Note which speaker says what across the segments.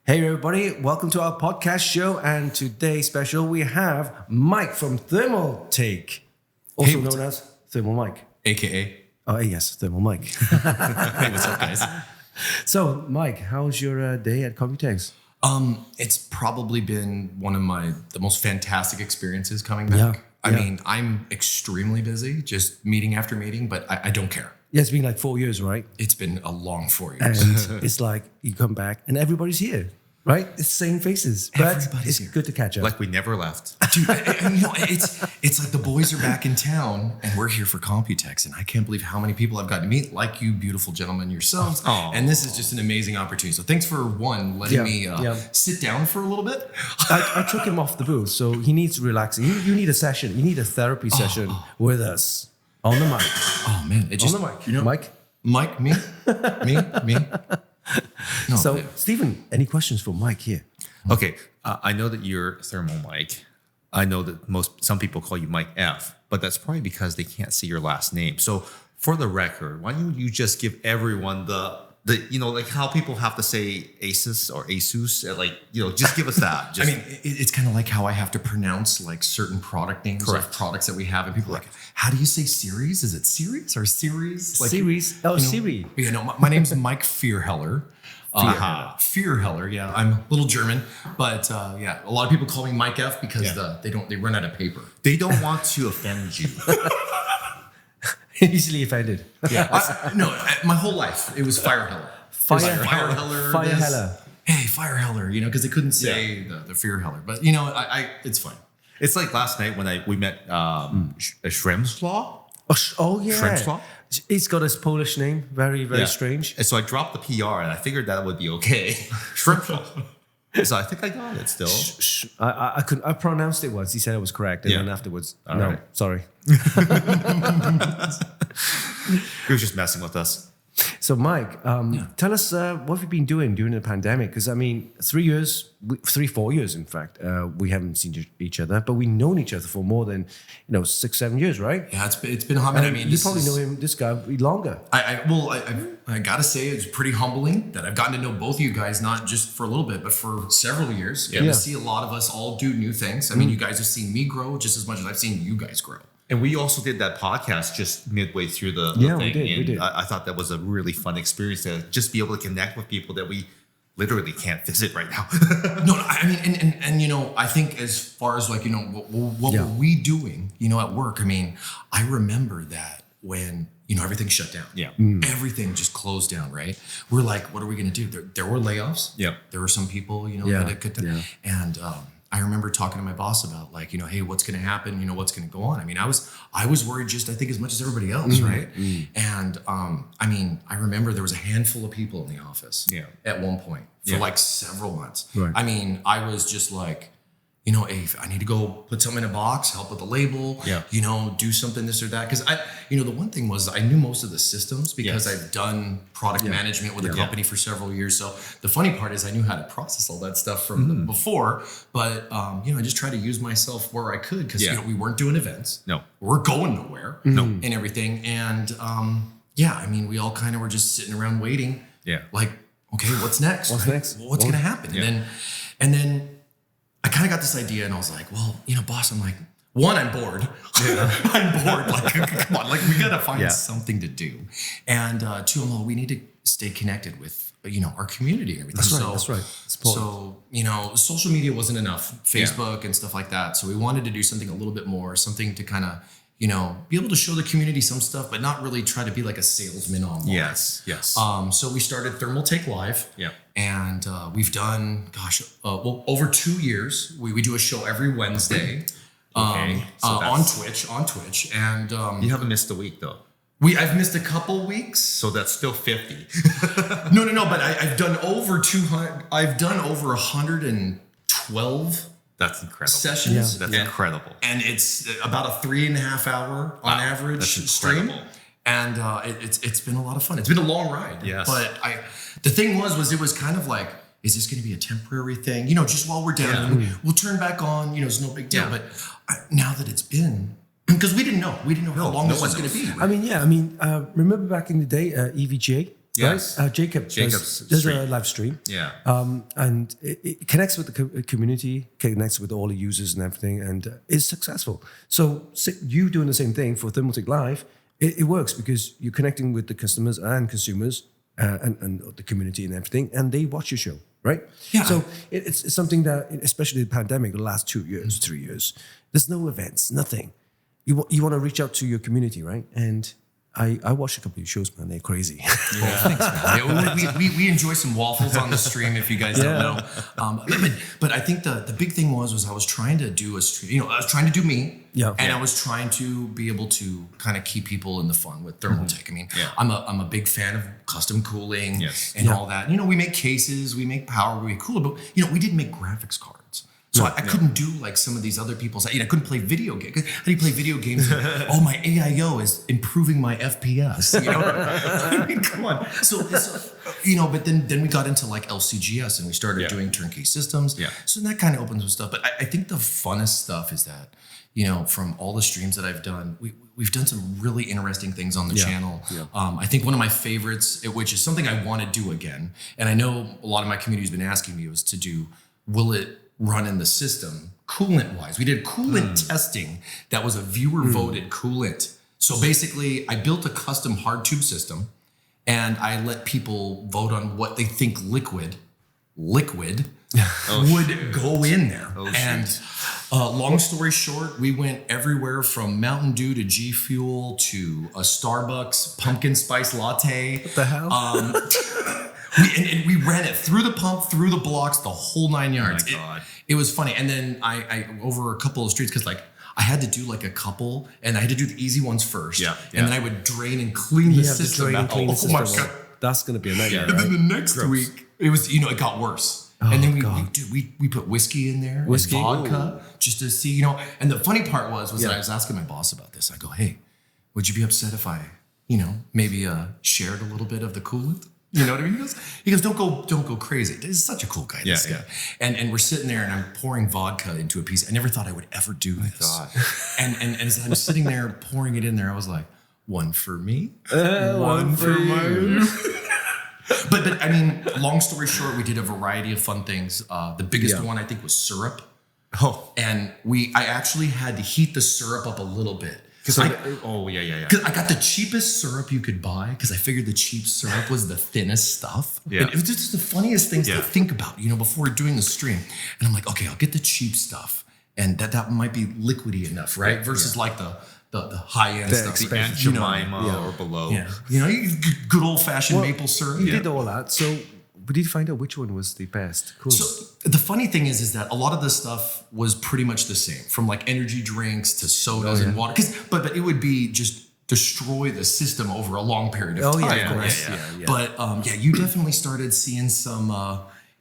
Speaker 1: Hey everybody, welcome to our podcast show, and today's special we have Mike from Thermaltake, also known as Thermal Mike.
Speaker 2: AKA?
Speaker 1: Oh yes, Thermal Mike.
Speaker 2: Hey, what's up guys?
Speaker 1: So Mike, how's your day at COMPUTEX?
Speaker 2: It's probably been one of the most fantastic experiences coming back. I mean, I'm extremely busy, just meeting after meeting, but I don't care.
Speaker 1: Yeah, it's been like 4 years, right?
Speaker 2: It's been a long 4 years.
Speaker 1: And it's like you come back and everybody's here, right? It's the same faces, but it's good to catch up.
Speaker 3: Like we never left.
Speaker 2: Dude, and, you know, it's like the boys are back in town and we're here for COMPUTEX, and I can't believe how many people I've gotten to meet, like you beautiful gentlemen yourselves. And this is just an amazing opportunity. So thanks for letting me sit down for a little bit.
Speaker 1: I took him off the booth, so he needs relaxing. You need a session. You need a therapy session with us on the mic.
Speaker 2: Oh man, it just
Speaker 1: on the mic.
Speaker 2: You know,
Speaker 1: Mike,
Speaker 2: me. No,
Speaker 1: so Stephen, any questions for Mike here?
Speaker 3: Okay, I know that you're Thermal Mike. I know that some people call you Mike F, but that's probably because they can't see your last name. So for the record, why don't you just give everyone the like how people have to say Asus or Asus, just give us that.
Speaker 2: I mean, it's kind of like how I have to pronounce like certain product names of products that we have, and people are like, how do you say series? Is it series or series? Like,
Speaker 1: series? Oh, Siri.
Speaker 2: You know, my name's Mike Fierheller. Fierheller, yeah. I'm a little German, but a lot of people call me Mike F because they run out of paper.
Speaker 3: They don't want to offend you.
Speaker 1: Easily offended.
Speaker 2: Yeah. My whole life it was Fierheller.
Speaker 1: Fierheller.
Speaker 2: Hey, Fierheller, because they couldn't say the Fierheller. But it's fine.
Speaker 3: It's like last night when we met Shrimslaw.
Speaker 1: Oh yeah.
Speaker 3: Shrimslaw?
Speaker 1: He's got his Polish name. Very, very strange.
Speaker 3: And so I dropped the PR and I figured that would be okay. Shrimslaw. So I think I got it still.
Speaker 1: I pronounced it once. He said it was correct, and then afterwards, sorry.
Speaker 3: He was just messing with us.
Speaker 1: So Mike, tell us what have you been doing during the pandemic? Because I mean, 4 years, in fact, we haven't seen each other, but we've known each other for more than 6-7 years, right?
Speaker 2: Yeah, it's been humming. I mean,
Speaker 1: you probably know this guy longer.
Speaker 2: I gotta say it's pretty humbling that I've gotten to know both of you guys, not just for a little bit, but for several years. Yeah. To see a lot of us all do new things. I mean, you guys have seen me grow just as much as I've seen you guys grow.
Speaker 3: And we also did that podcast just midway through the thing. We did. I thought that was a really fun experience to just be able to connect with people that we literally can't visit right now.
Speaker 2: I mean, and I think as far as like, what were we doing, at work? I mean, I remember that when, everything shut down.
Speaker 3: Yeah.
Speaker 2: Everything just closed down, right? We're like, what are we going to do? There were layoffs.
Speaker 3: Yeah.
Speaker 2: There were some people, that could, and, I remember talking to my boss about like, hey, what's going to happen? What's going to go on? I mean, I was worried just, I think, as much as everybody else, right? And I mean, I remember there was a handful of people in the office at one point for like several months.
Speaker 1: Right.
Speaker 2: I mean, I was just like, hey, I need to go put something in a box, help with the label, do something, this or that. Because the one thing was I knew most of the systems because I've done product management with a company for several years. So the funny part is I knew how to process all that stuff from before, but I just tried to use myself where I could because we weren't doing events.
Speaker 3: No,
Speaker 2: we're going nowhere. No, and everything. And I mean, we all kind of were just sitting around waiting. Yeah, like, okay, what's next?
Speaker 1: What's next?
Speaker 2: Well, what's going to happen? Yeah. And then I kind of got this idea, and I was like, well, boss, I'm like, one, I'm bored. I'm bored. Like, come on, like, we got to find something to do. And two, I'm like, we need to stay connected with, our community and everything.
Speaker 1: That's right.
Speaker 2: So, social media wasn't enough, Facebook and stuff like that. So we wanted to do something a little bit more, something to kind of, be able to show the community some stuff, but not really try to be like a salesman online.
Speaker 3: Yes.
Speaker 2: So we started Thermaltake Live.
Speaker 3: Yeah.
Speaker 2: And we've done, over 2 years. We do a show every Wednesday on Twitch. And
Speaker 3: you haven't missed a week though.
Speaker 2: I've missed a couple weeks.
Speaker 3: So that's still 50.
Speaker 2: No, but I've done over 200. I've done over 112.
Speaker 3: That's incredible.
Speaker 2: Sessions.
Speaker 3: That's incredible.
Speaker 2: And it's about a 3.5 hour on average stream. And it's been a lot of fun. It's been a long ride.
Speaker 3: Yes.
Speaker 2: But the thing was it was kind of like, is this going to be a temporary thing? Just while we're down, we'll turn back on. It's no big deal. Yeah. But now that it's been, because we didn't know how long this was going to be.
Speaker 1: Right? I mean, remember back in the day, EVGA?
Speaker 3: Yes.
Speaker 1: Right? Jacob does
Speaker 3: stream.
Speaker 1: a live stream.
Speaker 3: Yeah.
Speaker 1: And it connects with the community, connects with all the users and everything, and is successful. So you doing the same thing for Thermaltake Live, it works because you're connecting with the customers and consumers and the community and everything, and they watch your show, right?
Speaker 2: Yeah.
Speaker 1: So it's something that, especially the pandemic, the last 2 years, 3 years, there's no events, nothing. You want to reach out to your community, right? And I watched a couple of your shows, man. They're crazy.
Speaker 2: Yeah, thanks, man. Yeah, we enjoy some waffles on the stream, if you guys don't know. But I think the big thing was I was trying to do a stream. I was trying to do me.
Speaker 1: Yeah.
Speaker 2: And I was trying to be able to kind of keep people in the fun with Thermaltake. I mean, I'm a big fan of custom cooling and all that. We make cases, we make power, we make cooler, but we didn't make graphics cards. So I couldn't do like some of these other people's. I couldn't play video games. How do you play video games? Oh, my AIO is improving my FPS. I mean, come on. So but then we got into like LCGS and we started doing turnkey systems. Yeah. So that kind of opens some stuff. But I think the funnest stuff is that, from all the streams that I've done, we've done some really interesting things on the channel. Yeah. I think one of my favorites, which is something I want to do again, and I know a lot of my community has been asking me, was to do, will it run in the system coolant wise? We did coolant testing that was a viewer voted coolant. So basically I built a custom hard tube system and I let people vote on what they think liquid would go in there. And long story short, we went everywhere from Mountain Dew to G Fuel to a Starbucks pumpkin spice latte.
Speaker 1: What the hell?
Speaker 2: We ran it through the pump, through the blocks, the whole 9 yards.
Speaker 3: Oh my God.
Speaker 2: It was funny. And then I over a couple of streets, because I had to do like a couple, and I had to do the easy ones first. Yeah. And then I would drain and clean the system out.
Speaker 1: Oh my God. That's going to be a nightmare,
Speaker 2: And then the next week, it was, it got worse. And then we put whiskey in there, and vodka, just to see, And the funny part was that I was asking my boss about this. I go, hey, would you be upset if I, maybe shared a little bit of the coolant? You know what I mean? He goes, don't go crazy. He's such a cool guy, this guy. And we're sitting there and I'm pouring vodka into a piece. I never thought I would ever do this. God. And as I'm sitting there pouring it in there, I was like, one for me, one for you. But I mean, long story short, we did a variety of fun things. The biggest one I think was syrup. Oh. And I actually had to heat the syrup up a little bit. Because I got the cheapest syrup you could buy, because I figured the cheap syrup was the thinnest stuff. Yeah. And it was just the funniest things to think about, before doing the stream. And I'm like, okay, I'll get the cheap stuff, and that might be liquidy enough, right? Versus like the high end stuff,
Speaker 3: the Aunt Jemima or below.
Speaker 2: Yeah. Good old fashioned maple syrup.
Speaker 1: You did all that, so. But did you find out which one was the best? Cool.
Speaker 2: So the funny thing is that a lot of this stuff was pretty much the same, from like energy drinks to sodas and water. But it would be just destroy the system over a long period of time.
Speaker 1: Of course. Yeah.
Speaker 2: But you definitely started seeing some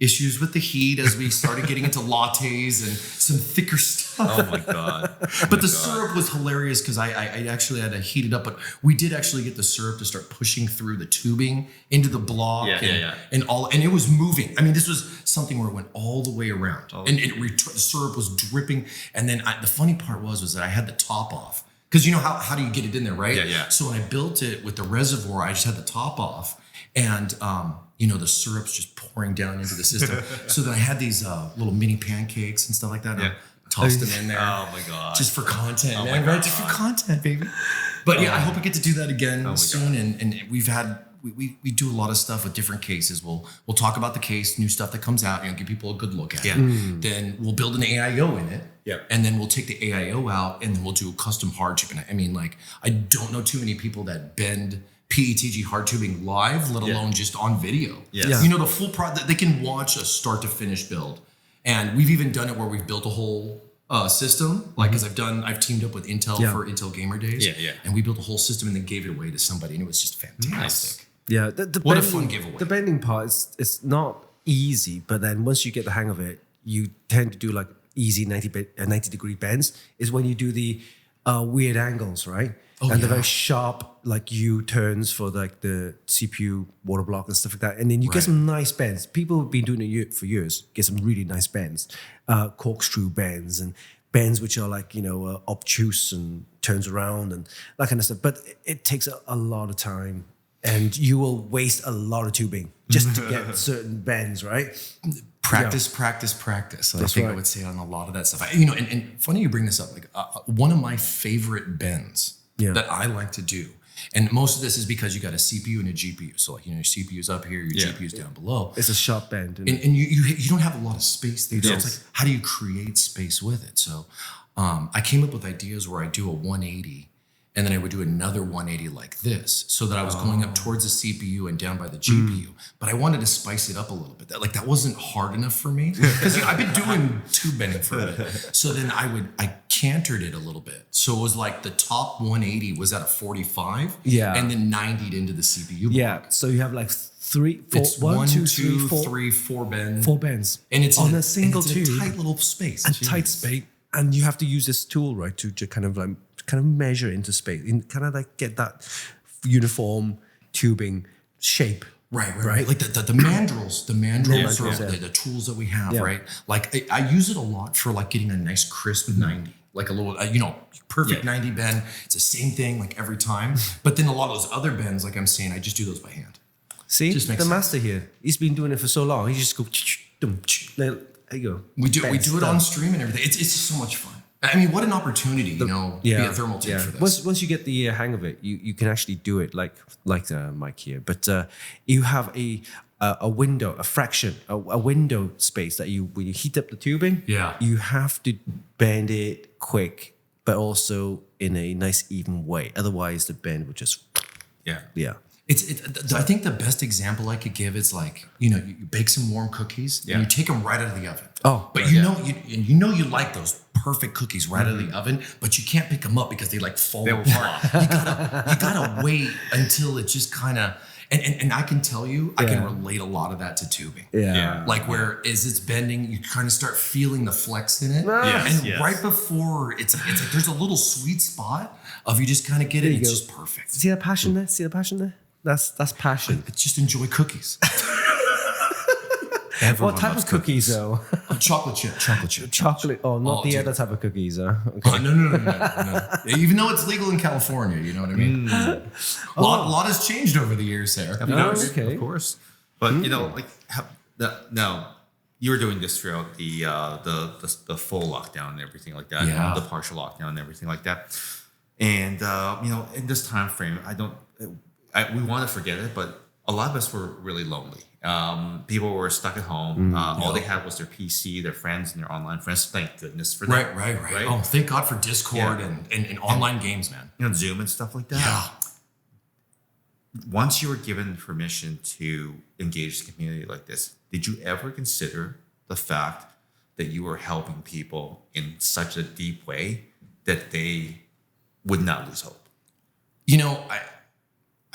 Speaker 2: issues with the heat as we started getting into lattes and some thicker stuff.
Speaker 3: Oh my God.
Speaker 2: But the syrup was hilarious because I actually had to heat it up. But we did actually get the syrup to start pushing through the tubing into the block and it was moving. I mean, this was something where it went all the way around and the syrup was dripping. And then the funny part was that I had the top off. Because how do you get it in there, right? Yeah. So when I built it with the reservoir, I just had the top off. And the syrup's just pouring down into the system. So then I had these little mini pancakes and stuff like that. And I tossed them in there.
Speaker 3: Oh my God.
Speaker 2: Just for content, man. Right? Just for content, baby. But I hope we get to do that again soon. And we've had we do a lot of stuff with different cases. We'll talk about the case, new stuff that comes out, give people a good look at it. Then we'll build an AIO in it. Yeah. And then we'll take the AIO out and then we'll do a custom hard tube. And I mean, I don't know too many people that bend PETG hard tubing live, let alone just on video. Yes. The full product, they can watch a start to finish build. And we've even done it where we've built a whole system. Because I've teamed up with Intel for Intel Gamer Days. Yeah. And we built a whole system and then gave it away to somebody. And it was just fantastic.
Speaker 1: Yeah.
Speaker 2: What a fun giveaway.
Speaker 1: The bending part it's not easy, but then once you get the hang of it, you tend to do like easy 90-degree bends is when you do the weird angles, right? The very sharp like U-turns for like the CPU water block and stuff like that. And then you get some nice bends. People have been doing it for years, get some really nice bends, corkscrew bends and bends which are like, obtuse and turns around and that kind of stuff. But it takes a lot of time and you will waste a lot of tubing just to get certain bends, right?
Speaker 2: Practice. I think I would say on a lot of that stuff. And funny you bring this up. Like one of my favorite bends that I like to do, and most of this is because you got a CPU and a GPU. So like your CPU's up here, your GPU's down below.
Speaker 1: It's a sharp bend,
Speaker 2: and you don't have a lot of space there. So it's like, how do you create space with it? So I came up with ideas where I do a 180. And then I would do another 180 like this, so that I was going up towards the CPU and down by the GPU. But I wanted to spice it up a little bit. That wasn't hard enough for me, because I've been doing tube bending for a bit. So then I cantered it a little bit. So it was like the top 180 was at a 45, and then 90'd into the CPU.
Speaker 1: Yeah. So you have like four bends. Four bends.
Speaker 2: And it's
Speaker 1: on a single
Speaker 2: tube.
Speaker 1: tube.
Speaker 2: Tight little space.
Speaker 1: Tight space. And you have to use this tool, right, to kind of measure into space and kind of like get that uniform tubing shape.
Speaker 2: Right. Like the mandrels, the tools that we have, right? Like I use it a lot for like getting a nice crisp 90, like a little, perfect 90 bend. It's the same thing like every time. But then a lot of those other bends, like I'm saying, I just do those by hand.
Speaker 1: See, the master here, he's been doing it for so long. He just go, there you go.
Speaker 2: We do it on stream and everything. It's just so much fun. I mean, what an opportunity, to be a Thermaltake for this.
Speaker 1: Once you get the hang of it, you can actually do it like Mike here. But you have a window, a window space that when you heat up the tubing, you have to bend it quick, but also in a nice even way. Otherwise, the bend would just
Speaker 2: I think the best example I could give is like, you bake some warm cookies and you take them right out of the oven. But you like those perfect cookies right out of the oven, but you can't pick them up because they like fall apart. You gotta wait until it just kind of, and I can tell you, I can relate a lot of that to tubing. Like where as it's bending, you kind of start feeling the flex in it. Right before it's like there's a little sweet spot of you just kind of get it. It's just perfect.
Speaker 1: See the passion there? That's passion.
Speaker 2: Just enjoy cookies.
Speaker 1: What type of cookies though?
Speaker 2: Chocolate chip.
Speaker 1: Chocolate. Oh, not the other type of cookies. Okay.
Speaker 2: No. Even though it's legal in California, you know what I mean? A lot has changed over the years there.
Speaker 3: Of course. But now you were doing this throughout the full lockdown and everything like that, the partial lockdown and everything like that. And in this time frame, we want to forget it, but a lot of us were really lonely. People were stuck at home. All they had was their PC, their friends, and their online friends. Thank goodness for that.
Speaker 2: Right. Oh, thank God for Discord and online games, man.
Speaker 3: Zoom and stuff like that. Yeah. Once you were given permission to engage the community like this, did you ever consider the fact that you were helping people in such a deep way that they would not lose hope?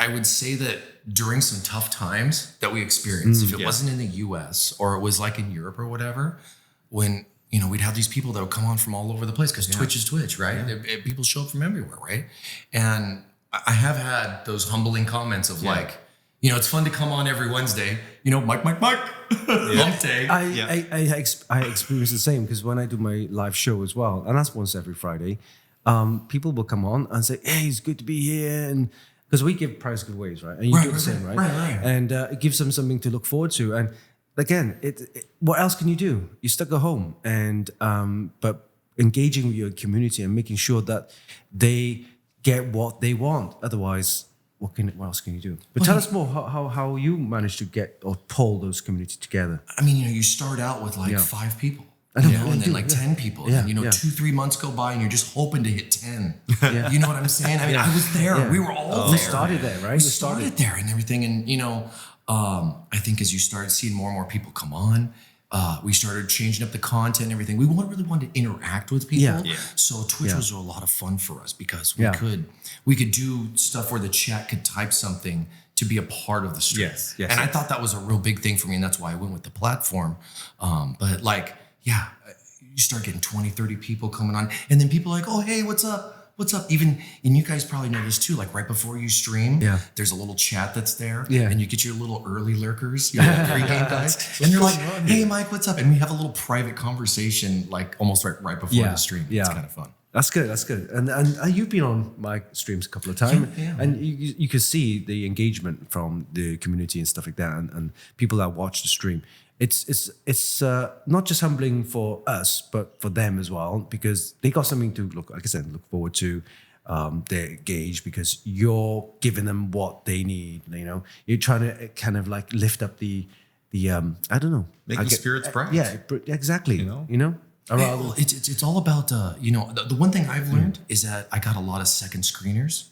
Speaker 2: I would say that during some tough times that we experienced, if it wasn't in the US or it was like in Europe or whatever, when, we'd have these people that would come on from all over the place because Twitch is Twitch, right? People show up from everywhere, right? And I have had those humbling comments of like, it's fun to come on every Wednesday, Mike. Tag.
Speaker 1: I experience the same because when I do my live show as well, and that's once every Friday, people will come on and say, hey, it's good to be here. And because we give prize giveaways, right? And you do the same, right? And it gives them something to look forward to. And again, what else can you do? You're stuck at home, and but engaging with your community and making sure that they get what they want. Otherwise, what else can you do? But tell us more how you managed to get or pull those communities together.
Speaker 2: I mean, you start out with like 5 people. And then like 10 people. And 2-3 months go by and you're just hoping to hit 10. You know what I'm saying? I mean, I was there. We were all there.
Speaker 1: We started there, right?
Speaker 2: We started there and everything. And, I think as you started seeing more and more people come on, we started changing up the content and everything. We really wanted to interact with people. So Twitch was a lot of fun for us because we could do stuff where the chat could type something to be a part of the stream. And I thought that was a real big thing for me. And that's why I went with the platform. But like, you start getting 20, 30 people coming on. And then people are like, oh, hey, what's up? Even, and you guys probably know this too, like right before you stream, there's a little chat that's there. And you get your little early lurkers, pre-game guys. And they're like, hey, Mike, what's up? And we have a little private conversation, like almost right before the stream. It's kind of fun.
Speaker 1: That's good. That's good. And you've been on my streams a couple of times, and you can see the engagement from the community and stuff like that, and people that watch the stream. It's not just humbling for us, but for them as well, because they got something to look, like I said, look forward to. They're engaged because you're giving them what they need. You know, you're trying to kind of like lift up the I don't know,
Speaker 3: make the spirits bright.
Speaker 1: Yeah, exactly. You know.
Speaker 2: Well, it's all about the one thing I've learned is that I got a lot of second screeners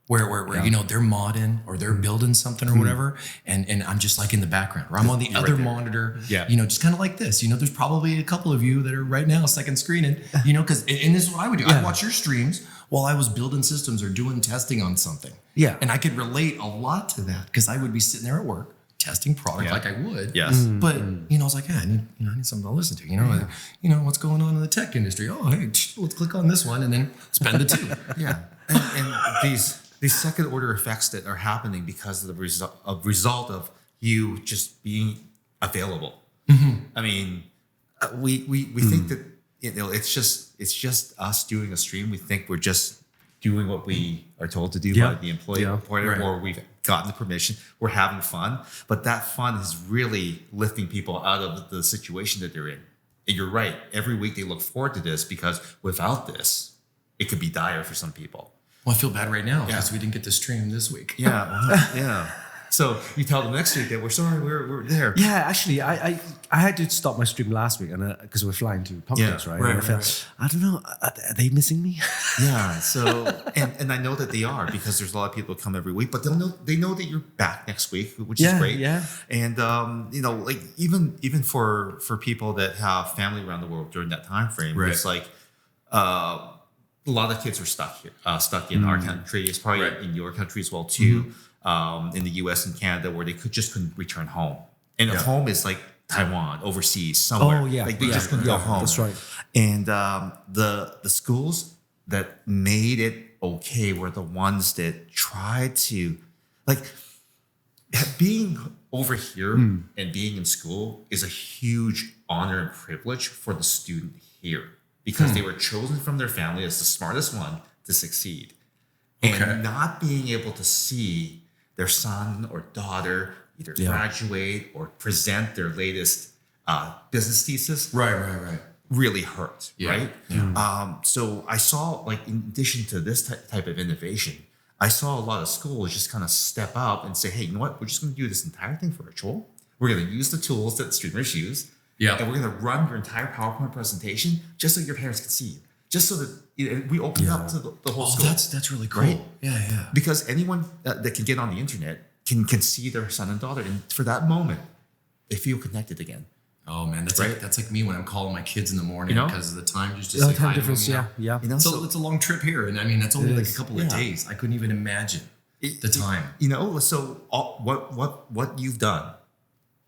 Speaker 2: where you know they're modding or they're building something or whatever, and I'm just like in the background, or I'm on the other monitor, you know, just kind of like this. You know, there's probably a couple of you that are right now second screening, you know, because and this is what I would do. I'd watch your streams while I was building systems or doing testing on something. Yeah, and I could relate a lot to that because I would be sitting there at work testing product like I would. Yes. But you know, I was like, I need something to listen to. You know, what's going on in the tech industry? Oh, hey, let's click on this one and then spend the two.
Speaker 3: And these second order effects that are happening because of the result of you just being available. I mean, we think that it's just us doing a stream. We think we're just doing what we are told to do by the employer, or we've gotten the permission. We're having fun, but that fun is really lifting people out of the situation that they're in. And you're right. Every week they look forward to this because without this, it could be dire for some people.
Speaker 2: Well, I feel bad right now because we didn't get to stream this week.
Speaker 3: Yeah. So you tell them next week that we're sorry, we're there.
Speaker 1: Yeah, actually, I had to stop my stream last week, and because we're flying to COMPUTEX, right? And I felt, I don't know, are they missing me?
Speaker 3: Yeah. So and I know that they are because there's a lot of people who come every week, but they know that you're back next week, which is great. Yeah. And you know, like even for people that have family around the world during that time frame, it's like a lot of kids are stuck in our country. It's probably in your country as well too. In the US and Canada, where they couldn't return home. And home is like Taiwan, overseas, somewhere. Like they just couldn't go home.
Speaker 1: That's right.
Speaker 3: And the schools that made it okay were the ones that tried to, like, being over here and being in school is a huge honor and privilege for the student here because they were chosen from their family as the smartest one to succeed. And not being able to see their son or daughter either graduate or present their latest business thesis, really hurt, right? So I saw, like, in addition to this type of innovation, I saw a lot of schools just kind of step up and say, hey, you know what? We're just going to do this entire thing virtual. We're going to use the tools that streamers use, and we're going to run your entire PowerPoint presentation just so your parents can see you. Just so that we open up to the whole school.
Speaker 2: That's really cool.
Speaker 3: Right?
Speaker 2: Yeah.
Speaker 3: Because anyone that can get on the internet can see their son and daughter, and for that moment, they feel connected again.
Speaker 2: Oh man, that's like me when I'm calling my kids in the morning because of the time just to say
Speaker 1: time
Speaker 2: hi.
Speaker 1: difference,
Speaker 2: You know? So it's a long trip here, and I mean that's only like a couple of days. I couldn't even imagine the time.
Speaker 3: You know, so what you've done,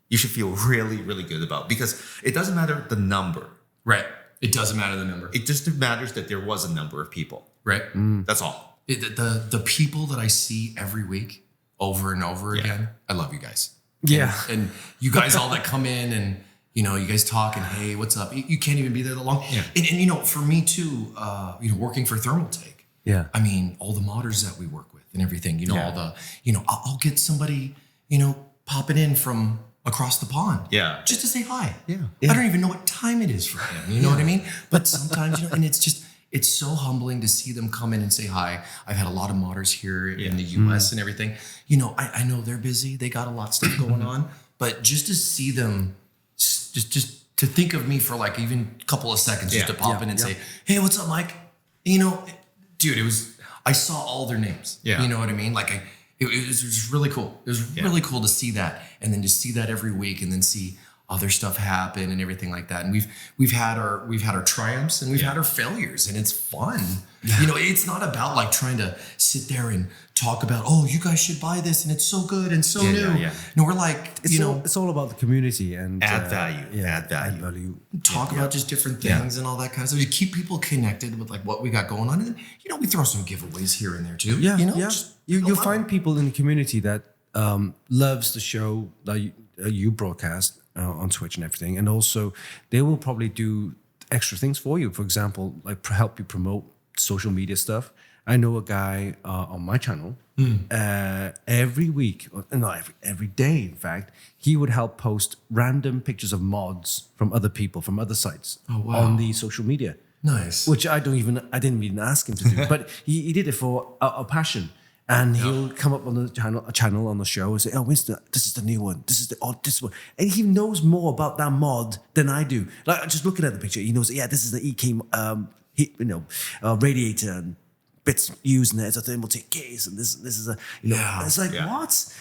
Speaker 3: you should feel really, really good about, because it doesn't matter the number.
Speaker 2: Right. It doesn't matter the number.
Speaker 3: It just matters that there was a number of people.
Speaker 2: Right.
Speaker 3: That's all.
Speaker 2: The people that I see every week over and over again, I love you guys.
Speaker 1: Yeah.
Speaker 2: And you guys all that come in and, you know, you guys talk and, hey, what's up? You can't even be there that long. Yeah. And you know, for me too, you know, working for Thermaltake. Yeah. I mean, all the modders that we work with and everything, you know, all the, you know, I'll get somebody, you know, popping in from across the pond. Yeah. Just to say hi. Yeah. I don't even know what time it is for him. You know what I mean? But sometimes, you know, and it's so humbling to see them come in and say hi. I've had a lot of modders here in the US and everything. You know, I know they're busy. They got a lot of stuff going on. But just to see them, just to think of me for like even a couple of seconds, just to pop in and say, hey, what's up, Mike? You know, dude, I saw all their names. Yeah. You know what I mean? Like it was just really cool. It was really cool to see that, and then to see that every week, and then see other stuff happen and everything like that. And we've had our triumphs and we've had our failures, and it's fun. You know, it's not about like trying to sit there and talk about, oh, you guys should buy this and it's so good and so new. No, we're like,
Speaker 1: it's all about the community and
Speaker 3: add value. Add value.
Speaker 2: Talk about just different things and all that kind of stuff. You keep people connected with like what we got going on, and then, you know, we throw some giveaways here and there too. Yeah, you know,
Speaker 1: you'll find people in the community that loves the show that you broadcast on Twitch and everything, and also they will probably do extra things for you. For example, like help you promote social media stuff. I know a guy on my channel. Every week, or not every day, in fact, he would help post random pictures of mods from other people from other sites on the social media.
Speaker 2: Nice.
Speaker 1: Which I didn't even ask him to do, but he did it for a passion. And he'll come up on the channel on the show and say, "Oh, Winston, this is the new one. This is this one." And he knows more about that mod than I do. Like just looking at the picture, he knows. Yeah, this is the EK radiator and bits used in it as a Thermaltake case, and this is a It's like what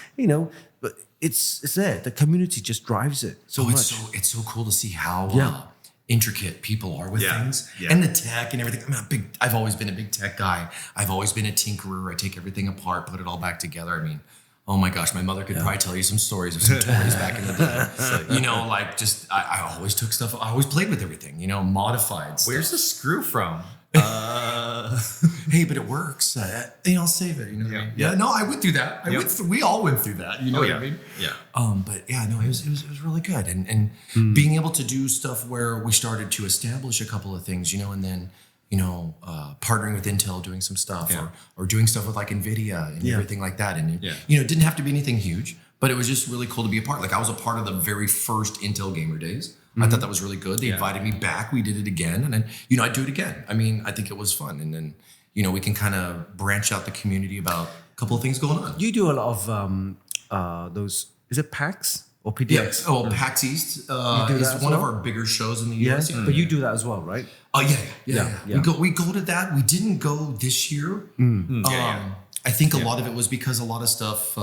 Speaker 1: but it's there. The community just drives it so much.
Speaker 2: It's so cool to see how intricate people are with things and the tech and everything. I've always been a big tech guy. I've always been a tinkerer. I take everything apart, put it all back together. I mean, oh my gosh, my mother could probably tell you some stories of some toys back in the day. So, I always took stuff. I always played with everything. Modified stuff.
Speaker 3: Where's the screw from?
Speaker 2: Hey, but it works. I'll save it. No, I went through that. We all went through that. You know what I mean? Yeah. But it was really good, and being able to do stuff where we started to establish a couple of things, and then partnering with Intel, doing some stuff, or doing stuff with like NVIDIA and everything like that, and it didn't have to be anything huge, but it was just really cool to be a part. Like I was a part of the very first Intel Gamer Days. I thought that was really good. They invited me back. We did it again. And then, I'd do it again. I mean, I think it was fun. And then, we can kind of branch out the community about a couple of things going on.
Speaker 1: You do a lot of those, is it PAX or PDX?
Speaker 2: Yes. Oh, PAX East is one of our bigger shows in the US.
Speaker 1: But you do that as well, right?
Speaker 2: Oh, yeah. We go to that. We didn't go this year. I think a lot of it was because a lot of stuff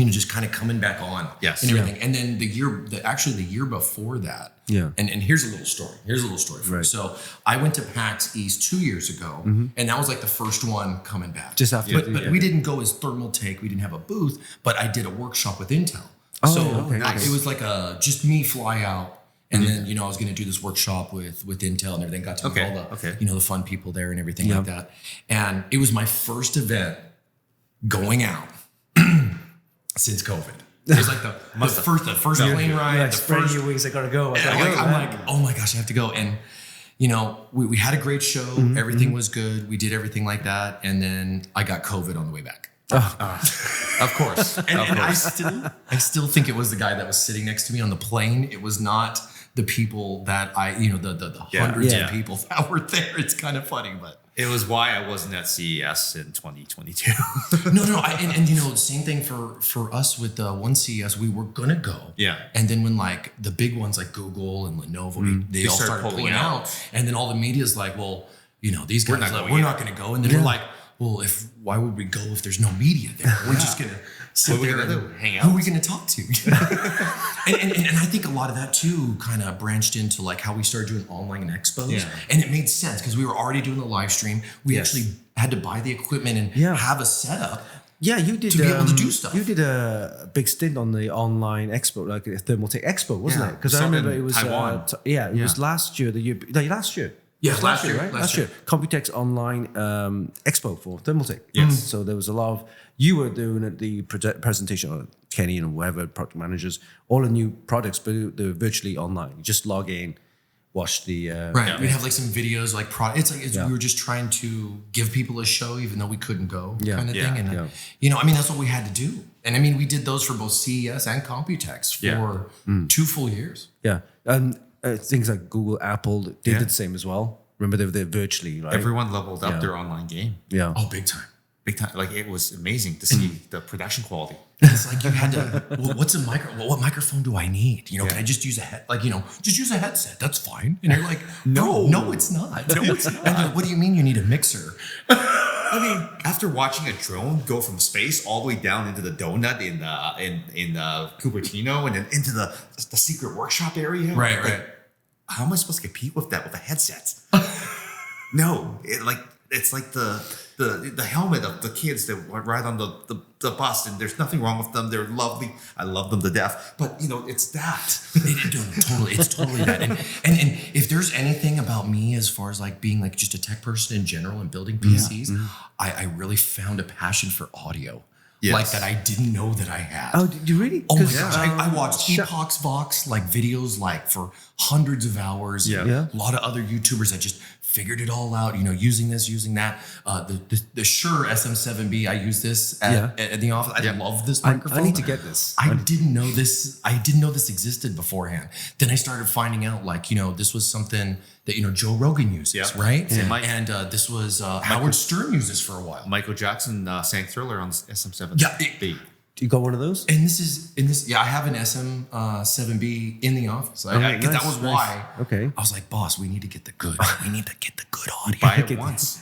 Speaker 2: just kind of coming back on and everything. And then the year before that. Yeah. And here's a little story for you. So I went to PAX East 2 years ago, and that was like the first one coming back.
Speaker 1: Just after.
Speaker 2: But we didn't go as Thermaltake. We didn't have a booth, but I did a workshop with Intel. It was like just me fly out. And then, I was going to do this workshop with Intel and everything. Got to meet all the, the fun people there and everything like that. And it was my first event going out since COVID. It was like the first plane ride.
Speaker 1: Like spreading your wings, I gotta go.
Speaker 2: I'm like, oh my gosh, I have to go. And we had a great show. Everything was good. We did everything like that. And then I got COVID on the way back. Of course. And I still think it was the guy that was sitting next to me on the plane. It was not the people that the hundreds of people that were there. It's kind of funny, but.
Speaker 3: It was why I wasn't at CES in 2022.
Speaker 2: No. Same thing for us with the one CES. We were gonna go. Yeah. And then when like the big ones like Google and Lenovo, they all started pulling out. And then all the media's like, well, these guys we're not gonna go. And then we're like, well, why would we go if there's no media there? We're just gonna sit there and hang out. Who are we gonna talk to? and I think a lot of that too kind of branched into like how we started doing online expos. Yeah. And it made sense because we were already doing the live stream. We actually had to buy the equipment and have a setup.
Speaker 1: Yeah, you did
Speaker 2: to be able to do stuff.
Speaker 1: You did a big stint on the online expo, like a Thermaltake Expo, wasn't it? Because I remember it was
Speaker 3: Taiwan.
Speaker 1: It was last year. Last year.
Speaker 2: Yeah,
Speaker 1: last year, right? Last year. COMPUTEX Online Expo for Thermaltake. Yes. So there was a lot of, you were doing the presentation, or Kenny and whoever, product managers, all the new products, but they were virtually online. You just log in, watch the...
Speaker 2: We'd have like some videos, like product. We were just trying to give people a show, even though we couldn't go kind of thing. And, that's what we had to do. And we did those for both CES and COMPUTEX for 2 full years. Yeah.
Speaker 1: And things like Google, Apple, they did the same as well. Remember, they were there virtually, right?
Speaker 3: Everyone leveled up their online game.
Speaker 1: Yeah.
Speaker 2: Oh, big time.
Speaker 3: Big time. Like, it was amazing to see the production quality.
Speaker 2: It's like you had to, what microphone do I need? Can I just use just use a headset. That's fine. And you're like, no, it's not. No, it's not. And like, what do you mean you need a mixer?
Speaker 3: After watching a drone go from space all the way down into the donut in Cupertino and then into the secret workshop area,
Speaker 2: right.
Speaker 3: How am I supposed to compete with that with a headset? No, it's like the helmet of the kids that ride on the bus, and there's nothing wrong with them. They're lovely. I love them to death. But it's that.
Speaker 2: Totally, it's totally that. And if there's anything about me as far as like being like just a tech person in general and building PCs, I really found a passion for audio. like that I didn't know that I had.
Speaker 1: Oh, did you really?
Speaker 2: Oh my gosh, I watched Epoch's Vox like videos like for hundreds of hours.
Speaker 1: Yeah.
Speaker 2: A lot of other YouTubers that just figured it all out, using this, using that. The Shure SM7B, I use this at the office. I love this microphone.
Speaker 1: I need to get this.
Speaker 2: I didn't know this. I didn't know this existed beforehand. Then I started finding out this was something that, Joe Rogan uses, right?
Speaker 3: Yeah.
Speaker 2: And this was Howard Stern uses for a while.
Speaker 3: Michael Jackson sang Thriller on SM7B.
Speaker 2: Yeah.
Speaker 1: You got one of those?
Speaker 2: And I have an SM7B in the office. That was why.
Speaker 1: Okay.
Speaker 2: I was like, boss, we need to get the good. We need to get the good audio.
Speaker 3: Buy it once.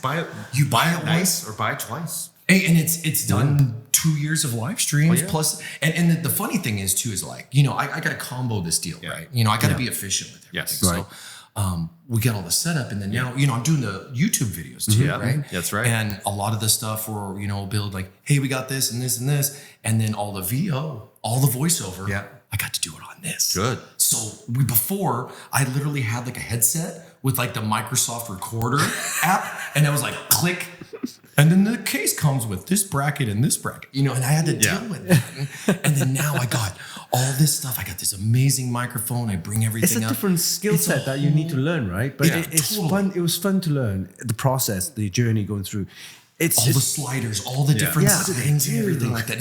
Speaker 2: You buy it
Speaker 3: once or buy it twice.
Speaker 2: Hey, and it's done 2 years of live streams plus. And the funny thing is too, is I got to combo this deal, right? I got to be efficient with everything.
Speaker 3: Yes.
Speaker 2: Right. So we get all the setup, and then now I'm doing the YouTube videos too, right?
Speaker 3: That's right.
Speaker 2: And a lot of the stuff where build like, hey, we got this and this and this, and then all the VO, all the voiceover.
Speaker 3: Yeah.
Speaker 2: I got to do it on this.
Speaker 3: Good.
Speaker 2: So before I literally had like a headset with like the Microsoft Recorder app, and I was like, click. And then the case comes with this bracket and this bracket, and I had to deal with that. And then now I got all this stuff. I got this amazing microphone. I bring everything up.
Speaker 1: It's a different skill set that you need to learn, right? But it's
Speaker 2: totally
Speaker 1: fun. It was fun to learn the process, the journey going through.
Speaker 2: All the sliders, all the different settings and everything like that.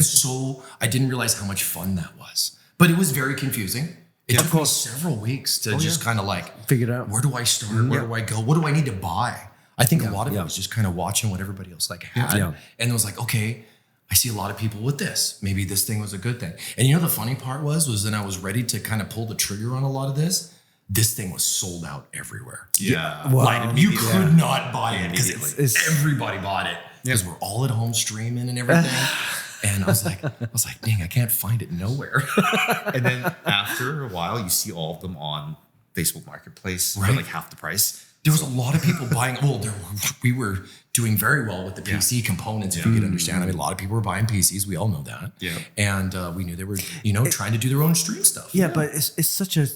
Speaker 2: I didn't realize how much fun that was. But it was very confusing. It took me several weeks to just kind of
Speaker 1: figure it out.
Speaker 2: Where do I start? Where do I go? What do I need to buy? I think a lot of it was just kind of watching what everybody else had.
Speaker 1: Yeah.
Speaker 2: And it was like, okay, I see a lot of people with this. Maybe this thing was a good thing. And the funny part was then I was ready to kind of pull the trigger on a lot of this. This thing was sold out everywhere.
Speaker 3: Yeah.
Speaker 1: Wow.
Speaker 2: You could not buy it because everybody bought it because we're all at home streaming and everything. And I was like, dang, I can't find it nowhere.
Speaker 3: And then after a while, you see all of them on Facebook Marketplace for like half the price.
Speaker 2: There was a lot of people buying. Well, we were doing very well with the PC components, if you could understand. I mean, a lot of people were buying PCs. We all know that.
Speaker 3: Yeah.
Speaker 2: And we knew they were, trying to do their own stream stuff.
Speaker 1: Yeah, but it's such a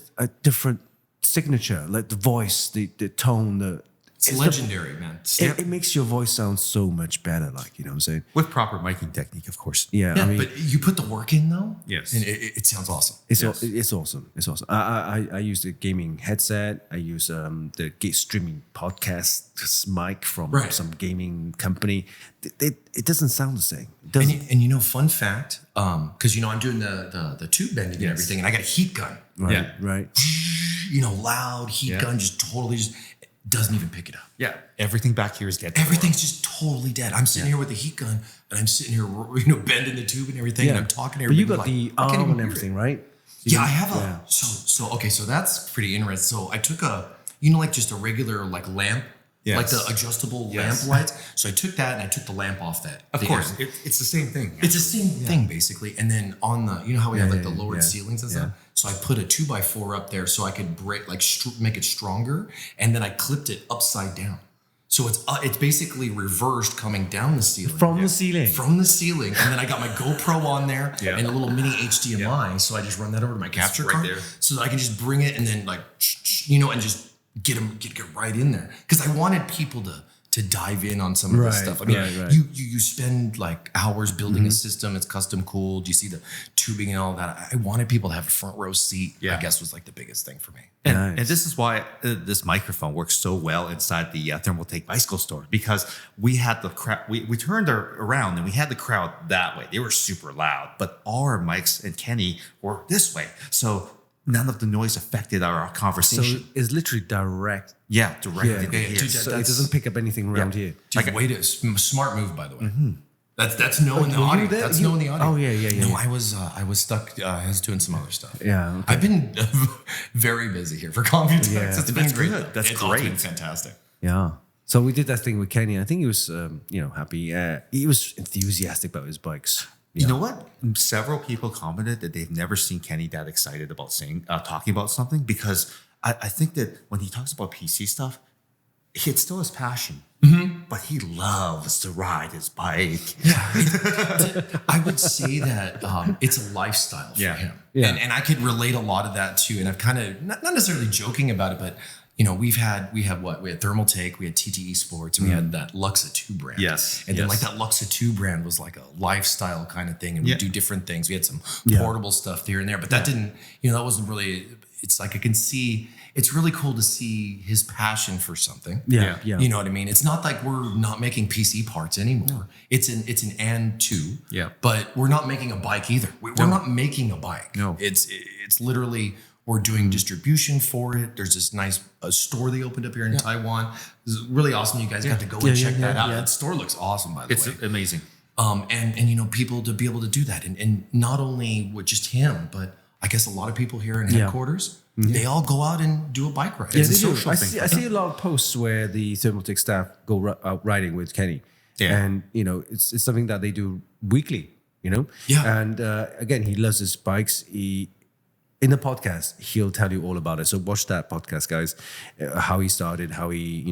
Speaker 1: different signature, like the voice, the tone,
Speaker 2: it's legendary, man.
Speaker 1: It makes your voice sound so much better, like, you know what I'm saying?
Speaker 3: With proper miking technique, of course.
Speaker 1: Yeah,
Speaker 2: I mean, but you put the work in, though.
Speaker 3: Yes.
Speaker 2: And it sounds awesome.
Speaker 1: It's awesome. It's awesome. I use the gaming headset. I use the streaming podcast mic from some gaming company. It doesn't sound the same.
Speaker 2: And fun fact, because I'm doing the tube bending and everything, and I got a heat gun.
Speaker 1: Right.
Speaker 2: Loud heat gun, just totally doesn't even pick it up.
Speaker 3: Yeah. Everything back here is dead.
Speaker 2: Everything's just totally dead. I'm sitting here with the heat gun, and I'm sitting here, bending the tube and everything, and I'm talking to everybody.
Speaker 1: But you got the arm and everything, right?
Speaker 2: I have a. So that's pretty interesting. So I took just a regular lamp.
Speaker 3: Yes.
Speaker 2: Like the adjustable lamp lights. So I took that and I took the lamp off that.
Speaker 3: Of course, it's the same thing.
Speaker 2: It's the same thing basically. And then on the, how we have the lowered ceilings and stuff. So I put a 2x4 up there so I could make it stronger. And then I clipped it upside down. So it's basically reversed coming down the ceiling.
Speaker 1: From the ceiling.
Speaker 2: From the ceiling. And then I got my GoPro on there and a little mini HDMI. So I just run that over to my capture card. There. So that I can just bring it and then and just get right in there, because I wanted people to dive in on some of this stuff. I mean, you spend hours building a system. It's custom cooled. You see the tubing and all that. I wanted people to have a front row seat. I guess was the biggest thing for me.
Speaker 3: And this is why this microphone works so well inside the Thermaltake bicycle store, because we had the crowd. We turned around and we had the crowd that way. They were super loud, but all our mics and Kenny were this way. So none of the noise affected our conversation.
Speaker 1: So it's literally direct.
Speaker 3: Yeah, directly to here.
Speaker 1: So it doesn't pick up anything around here.
Speaker 2: Dude, smart move, by the way. Mm-hmm. That's knowing the audio. That's knowing the audio.
Speaker 1: Oh yeah.
Speaker 2: No, I was stuck. I was doing some other stuff.
Speaker 1: Yeah, okay.
Speaker 2: I've been very busy here for COMPUTEX.
Speaker 1: Yeah.
Speaker 2: It's been great.
Speaker 3: That's
Speaker 2: it's
Speaker 3: great.
Speaker 2: Been fantastic.
Speaker 1: Yeah. So we did that thing with Kenny. I think he was, happy. He was enthusiastic about his bikes.
Speaker 3: You know what? Several people commented that they've never seen Kenny that excited about talking about something, because I think that when he talks about PC stuff, it's still his passion, but he loves to ride his bike.
Speaker 2: Yeah, I would say that it's a lifestyle for him.
Speaker 1: Yeah.
Speaker 2: And I could relate a lot of that too. And I've kind of, not necessarily joking about it, but we have Thermaltake, we had TTE Sports, and we had that Luxa 2 brand.
Speaker 3: Yes.
Speaker 2: And then like that Luxa 2 brand was like a lifestyle kind of thing. And we do different things. We had some portable stuff here and there, but that didn't, that wasn't really, it's like I can see, it's really cool to see his passion for something.
Speaker 1: Yeah.
Speaker 2: You know what I mean? It's not like we're not making PC parts anymore. It's an and two.
Speaker 3: Yeah.
Speaker 2: But we're not making a bike either. We're not making a bike.
Speaker 3: No.
Speaker 2: It's literally, we're doing distribution for it. There's this nice store they opened up here in Taiwan. This is really awesome. You guys got to go and check that out. That store looks awesome, by the way.
Speaker 3: It's amazing.
Speaker 2: And people to be able to do that. And not only with just him, but I guess a lot of people here in headquarters, they all go out and do a bike ride.
Speaker 1: Yeah,
Speaker 2: It's a
Speaker 1: they do.
Speaker 2: social thing.
Speaker 1: I see a lot of posts where the Thermaltake staff go out riding with Kenny.
Speaker 3: Yeah.
Speaker 1: And, it's something that they do weekly,
Speaker 2: Yeah.
Speaker 1: And again, he loves his bikes. In the podcast, he'll tell you all about it. So watch that podcast, guys, how he started, how he,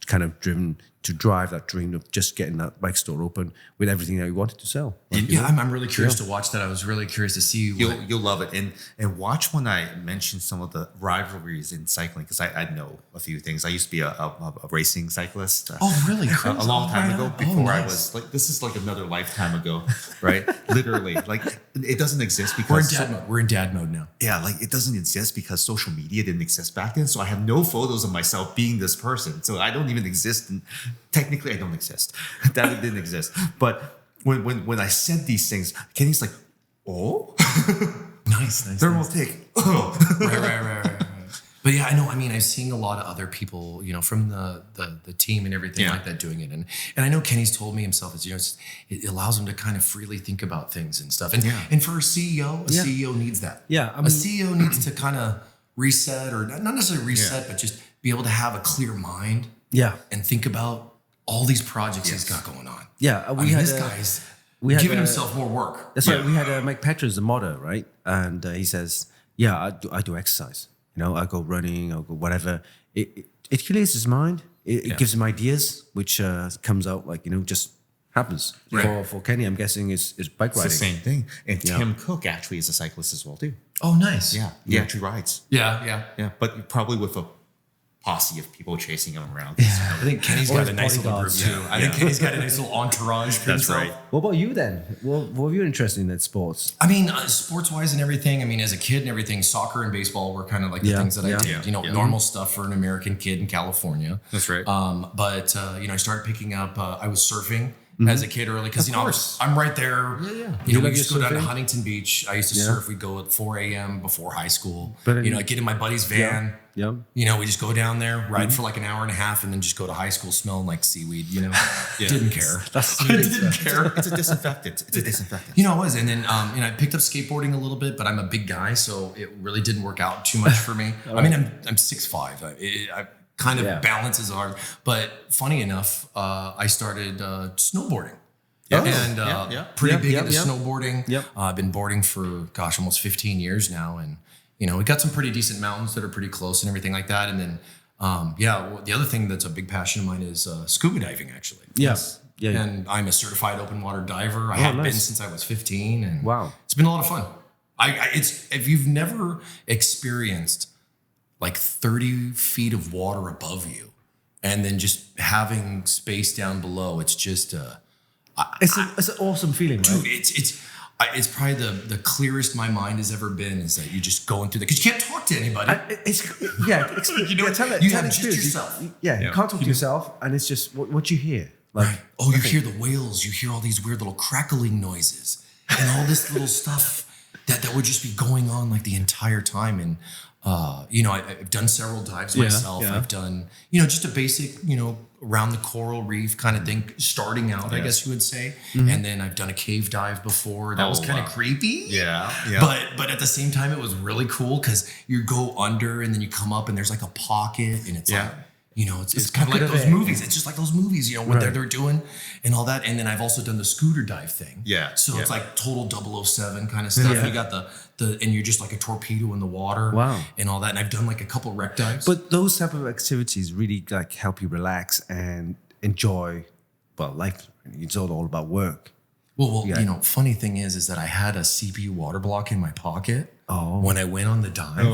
Speaker 1: kind of driven to drive that dream of just getting that bike store open with everything that he wanted to sell.
Speaker 2: I'm really curious to watch that. I was really curious to see.
Speaker 3: You'll love it. And watch when I mention some of the rivalries in cycling, because I know a few things. I used to be a racing cyclist.
Speaker 2: Oh, really?
Speaker 3: A long time ago, before I
Speaker 2: nice.
Speaker 3: was this is like another lifetime ago, right? Literally, like it doesn't exist because
Speaker 2: We're in dad mode now.
Speaker 3: yeah, like it doesn't exist because social media didn't exist back then. So I have no photos of myself being this person. So I don't even exist. And technically, I don't exist. That didn't exist. But when I said these things, Kenny's like, "Oh,
Speaker 2: Nice.
Speaker 3: Thermaltake." Oh,
Speaker 2: Right. But yeah, I know. I mean, I've seen a lot of other people, from the team and everything like that doing it, and I know Kenny's told me himself, it allows him to kind of freely think about things and stuff. And for a CEO, CEO needs that.
Speaker 1: Yeah, I mean-
Speaker 2: a CEO needs to kind of reset, or not necessarily reset, but just be able to have a clear mind.
Speaker 1: Yeah.
Speaker 2: And think about all these projects he's got going on.
Speaker 1: Yeah.
Speaker 2: This guy's giving himself more work.
Speaker 1: That's right. We had Mike Petra's the model, right? And he says, I do exercise. I go running, I go whatever. It clears his mind. It gives him ideas, which comes out like, just happens.
Speaker 3: Right.
Speaker 1: For Kenny, I'm guessing is bike
Speaker 3: it's
Speaker 1: riding.
Speaker 3: the same thing. And Tim Cook actually is a cyclist as well too.
Speaker 2: Oh, nice.
Speaker 3: Yeah, he actually rides.
Speaker 2: Yeah.
Speaker 3: Yeah, but probably with a posse of people chasing him around.
Speaker 2: I think Kenny's got a nice little group
Speaker 1: bodyguards.
Speaker 2: too. I think Kenny's got a nice little entourage. For
Speaker 3: That's
Speaker 2: himself.
Speaker 3: right.
Speaker 1: What about you then? What were you interested in sports?
Speaker 2: I mean, sports-wise and everything. I mean, as a kid and everything, soccer and baseball were kind of like the things that I did. Normal stuff for an American kid in California.
Speaker 3: That's right.
Speaker 2: But I started picking up. I was surfing as a kid early because I'm right there.
Speaker 1: You
Speaker 2: We
Speaker 1: like
Speaker 2: used to go
Speaker 1: your
Speaker 2: down to
Speaker 1: surfing?
Speaker 2: Huntington Beach. I used to surf. We'd go at 4 a.m. before high school.
Speaker 1: But
Speaker 2: I get in my buddy's van.
Speaker 1: Yeah.
Speaker 2: We just go down there, ride for like an hour and a half, and then just go to high school smelling like seaweed. Didn't care.
Speaker 1: That's
Speaker 2: I didn't care.
Speaker 3: It's a disinfectant.
Speaker 2: It was. And then, I picked up skateboarding a little bit, but I'm a big guy, so it really didn't work out too much for me. I mean, I'm 6'5". I kind of balance is hard. But funny enough, I started snowboarding. Pretty big into snowboarding.
Speaker 1: Yep.
Speaker 2: I've been boarding for, almost 15 years now. And, we got some pretty decent mountains that are pretty close and everything like that. And then, the other thing that's a big passion of mine is scuba diving, actually.
Speaker 1: Yes. Yeah.
Speaker 2: And I'm a certified open water diver. I have been since I was 15. And
Speaker 1: Wow.
Speaker 2: it's been a lot of fun. If you've never experienced like 30 feet of water above you and then just having space down below, it's just
Speaker 1: It's an awesome feeling, right?
Speaker 2: dude, it's probably the clearest my mind has ever been, is that you're just going through because you can't talk to anybody.
Speaker 1: Tell it.
Speaker 2: You
Speaker 1: tell
Speaker 2: have
Speaker 1: it
Speaker 2: just
Speaker 1: experience.
Speaker 2: yourself.
Speaker 1: You can't talk to yourself, and it's just what you hear. Like,
Speaker 2: Right. Oh, you hear the whales. You hear all these weird little crackling noises and all this little stuff that would just be going on like the entire time. And, I've done several dives myself.
Speaker 1: yeah.
Speaker 2: I've done, just a basic, around the coral reef kind of thing, starting out, I guess you would say. And then I've done a cave dive before. That was kind of creepy.
Speaker 3: Yeah.
Speaker 2: But at the same time, it was really cool because you go under and then you come up and there's like a pocket and it's like, it's kind of like those movies. It's just like those movies, what they're doing and all that. And then I've also done the scooter dive thing.
Speaker 3: Yeah.
Speaker 2: So it's like total 007 kind of stuff.
Speaker 1: Yeah.
Speaker 2: You got and you're just like a torpedo in the water.
Speaker 1: Wow.
Speaker 2: And all that. And I've done like a couple wreck dives.
Speaker 1: but those type of activities really like help you relax and enjoy. Well, life. It's all about work.
Speaker 2: Well, funny thing is that I had a CPU water block in my pocket when I went on the dive,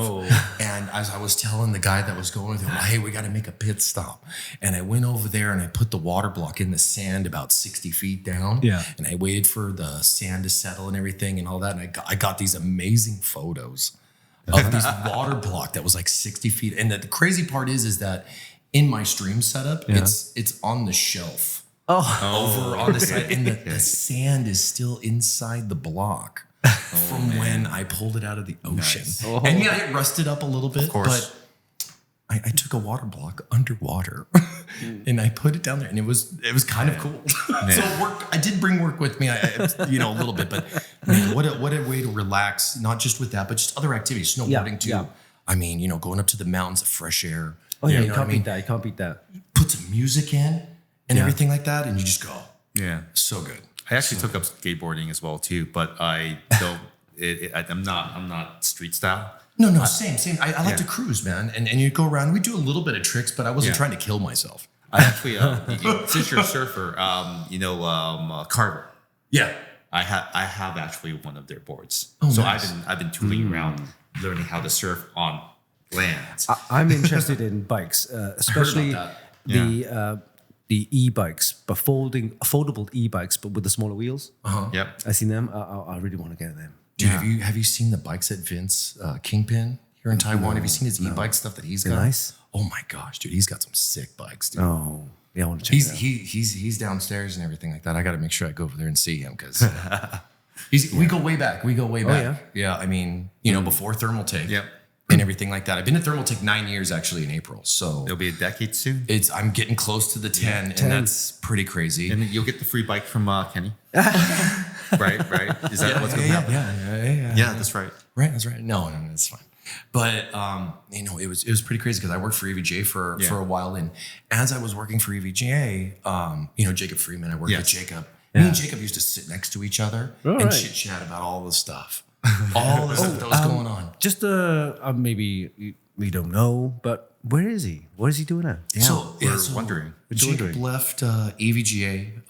Speaker 2: and as I was telling the guy that was going with him, hey, we got to make a pit stop. And I went over there and I put the water block in the sand about 60 feet down.
Speaker 1: Yeah.
Speaker 2: And I waited for the sand to settle and everything and all that. And I got these amazing photos of this water block that was like 60 feet. And the crazy part is that in my stream setup, it's on the shelf over on the side. And the sand is still inside the block. From when I pulled it out of the ocean.
Speaker 3: Nice.
Speaker 2: And yeah, it rusted up a little bit,
Speaker 3: Of course.
Speaker 2: but I took a water block underwater and I put it down there and it was kind of cool. So it worked. I did bring work with me, a little bit, but man, what a way to relax, not just with that, but just other activities, snowboarding too.
Speaker 1: Yeah.
Speaker 2: I mean, going up to the mountains, fresh air.
Speaker 1: Oh yeah, you
Speaker 2: know
Speaker 1: can't
Speaker 2: what I mean?
Speaker 1: beat that. You can't beat that.
Speaker 2: Put some music in and everything like that and you just go.
Speaker 3: Yeah.
Speaker 2: So good.
Speaker 3: I actually took up skateboarding as well too, but I don't. I'm not street style.
Speaker 2: No, same. I like to cruise, man, and you go around. We do a little bit of tricks, but I wasn't trying to kill myself.
Speaker 3: I actually, since you're a surfer, Carver.
Speaker 2: Yeah,
Speaker 3: I have actually one of their boards.
Speaker 2: Oh,
Speaker 3: so
Speaker 2: nice.
Speaker 3: I've been tooling around, learning how to surf on land.
Speaker 1: I'm interested in bikes, especially the e-bikes, but foldable e-bikes, but with the smaller wheels.
Speaker 3: Yep.
Speaker 1: I seen them. I really want to get them.
Speaker 2: Dude, have you seen the bikes that Vince Kingpin here in Taiwan? Have you seen his e-bike stuff that he's got?
Speaker 1: Nice.
Speaker 2: Oh my gosh, dude, he's got some sick bikes, dude.
Speaker 1: Oh, yeah, I want to check it out.
Speaker 2: He's downstairs and everything like that. I got to make sure I go over there and see him because we go way back. Yeah, I mean, before Thermaltake.
Speaker 3: Yep.
Speaker 2: And everything like that. I've been at Thermaltake 9 years actually in April. So
Speaker 3: It'll be a decade soon.
Speaker 2: I'm getting close to the 10, and that's pretty crazy.
Speaker 3: And then you'll get the free bike from Kenny. right? Is that what's going to happen? Yeah, that's right.
Speaker 2: Right, that's right. No, that's fine. But it was pretty crazy because I worked for EVGA for a while, and as I was working for EVGA, Jacob Freeman, I worked with Jacob. Me and Jacob used to sit next to each other and chit chat about all the stuff. All the stuff that was going on.
Speaker 1: Just maybe we don't know, but where is he? What is he doing now?
Speaker 3: Yeah,
Speaker 2: So
Speaker 3: wondering.
Speaker 2: Jacob left EVGA